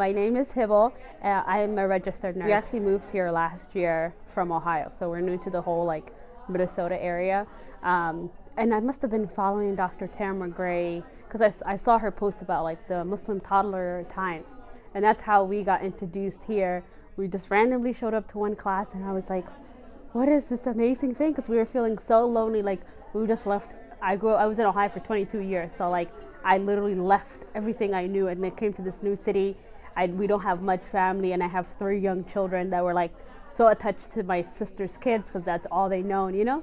My name is Hibo. I'm a registered nurse. We actually moved here last year from Ohio, so we're new to the whole Minnesota area. And I must have been following Dr. Tamara Gray because I saw her post about the Muslim toddler time, and that's how we got introduced here. We just randomly showed up to one class, and I was like, "What is this amazing thing?" Because we were feeling so lonely. We just left. I was in Ohio for 22 years, so I literally left everything I knew and then came to this new city. We don't have much family, and I have 3 young children that were so attached to my sister's kids because that's all they know.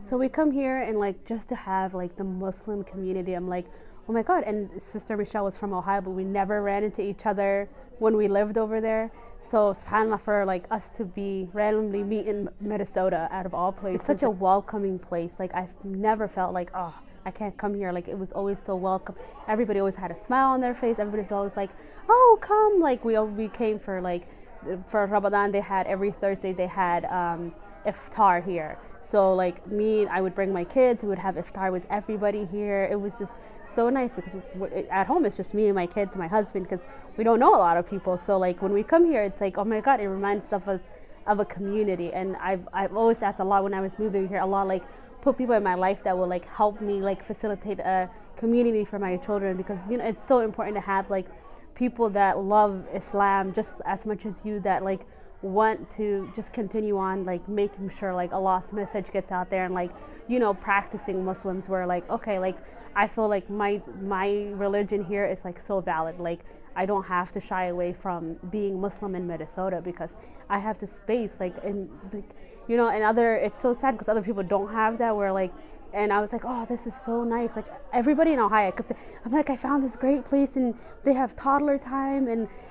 So we come here and just to have the Muslim community. I'm like, oh my God. And Sister Michelle was from Ohio, but we never ran into each other when we lived over there. So subhanAllah, for us to be randomly meet in Minnesota out of all places. It's such a welcoming place. I've never felt oh, I can't come here. It was always so welcome. Everybody always had a smile on their face. Everybody's always oh, come. We came for Ramadan. They had every Thursday they had iftar here. So I would bring my kids. We would have iftar with everybody here. It was just so nice because at home it's just me and my kids, and my husband, because we don't know a lot of people. So when we come here, it's oh my God, it reminds us of a community. And I've always asked Allah when I was moving here, Allah put people in my life that will help me facilitate a community for my children, because it's so important to have people that love Islam just as much as you, that want to just continue on making sure Allah's message gets out there, and practicing Muslims where okay, I feel my religion here is so valid. I don't have to shy away from being Muslim in Minnesota because I have the space and it's so sad because other people don't have that, where and I was oh, this is so nice. Everybody in Ohio, I'm I found this great place, and they have toddler time,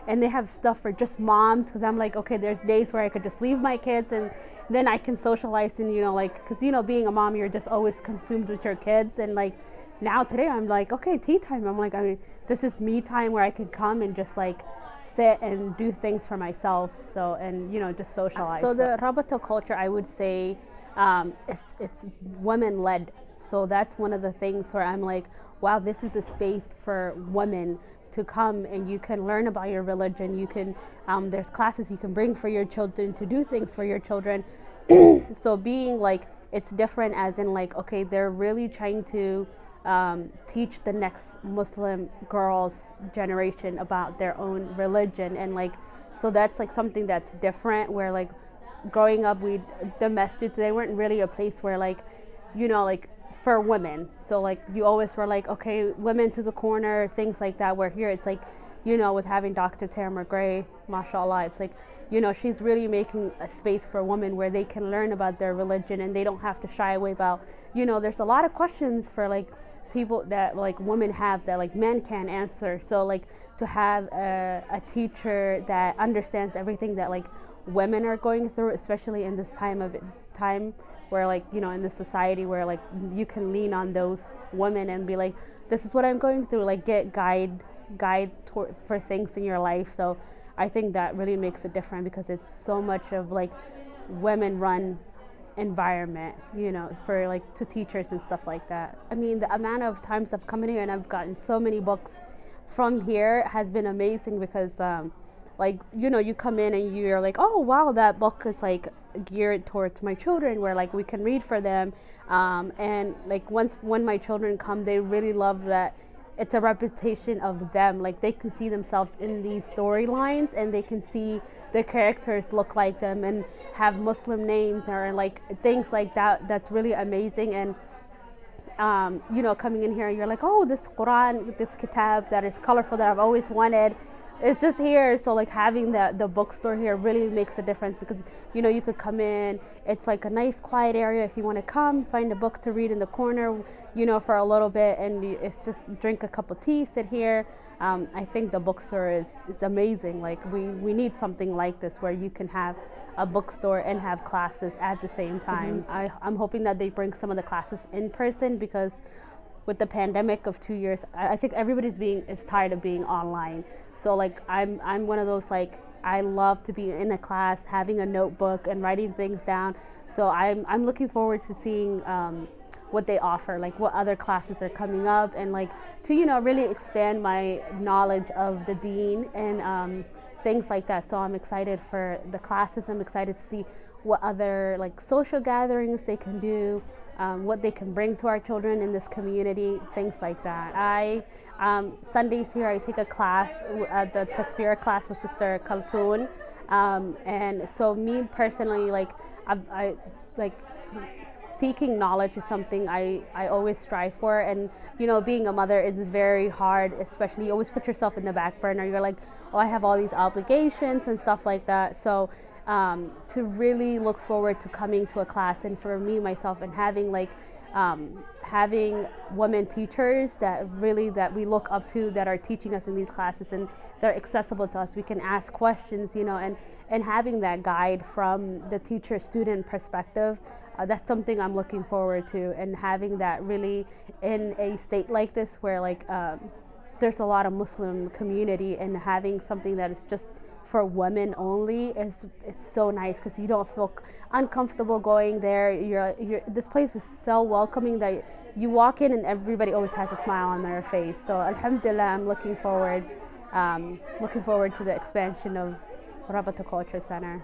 and they have stuff for just moms, because I'm okay, there's days where I could just leave my kids and then I can socialize, and because being a mom, you're just always consumed with your kids, and now today I'm okay, tea time. I'm this is me time where I can come and just sit and do things for myself, so, and just socialize. So the Rabata culture, I would say, it's women led. So that's one of the things where I'm wow, this is a space for women to come, and you can learn about your religion. You can there's classes you can bring for your children to do things for your children. So being it's different, as in okay, they're really trying to teach the next Muslim girls generation about their own religion, and so that's something that's different, where growing up, the masjids, they weren't really a place where for women. So you always were okay, women to the corner, things like that, where here it's with having Dr. Tamara Gray, mashallah, it's she's really making a space for women where they can learn about their religion, and they don't have to shy away about there's a lot of questions for people that women have that men can't answer. So to have a teacher that understands everything that women are going through, especially in this time where in this society where you can lean on those women and be this is what I'm going through, get guide for things in your life. So I think that really makes it different, because it's so much of women run environment, for to teachers and stuff like that. I mean, the amount of times I've come in here and I've gotten so many books from here has been amazing, because you come in and you're oh wow, that book is geared towards my children, where we can read for them, and when my children come, they really love that it's a representation of them. They can see themselves in these storylines, and they can see the characters look like them and have Muslim names, or things like that. That's really amazing. And coming in here, you're oh, this Quran, this kitab that is colorful, that I've always wanted, it's just here. So having the bookstore here really makes a difference, because you could come in, it's a nice quiet area. If you want to come find a book to read in the corner for a little bit, and it's just drink a cup of tea, sit here. I think the bookstore is amazing. We need something like this, where you can have a bookstore and have classes at the same time. I'm hoping that they bring some of the classes in person, because with the pandemic of 2 years, I think everybody's is tired of being online. So I'm one of those I love to be in a class, having a notebook and writing things down. So I'm looking forward to seeing what they offer, like what other classes are coming up, and like to really expand my knowledge of the deen and things like that. So I'm excited for the classes. I'm excited to see what other like social gatherings they can do, what they can bring to our children in this community, things like that. Sundays here I take a class, the Tasfira class with Sister Khaltoon, and so me personally, like I like seeking knowledge is something I always strive for, and being a mother is very hard, especially you always put yourself in the back burner. You're like, oh, I have all these obligations and stuff like that. So to really look forward to coming to a class, and for me myself, and having like having women teachers that we look up to, that are teaching us in these classes, and they're accessible to us. We can ask questions, and having that guide from the teacher-student perspective. That's something I'm looking forward to, and having that really in a state like this where like there's a lot of Muslim community, and having something that is just for women only it's so nice, because you don't feel uncomfortable going there. This place is so welcoming that you walk in and everybody always has a smile on their face. So alhamdulillah, I'm looking forward to the expansion of Rabata Cultural Center.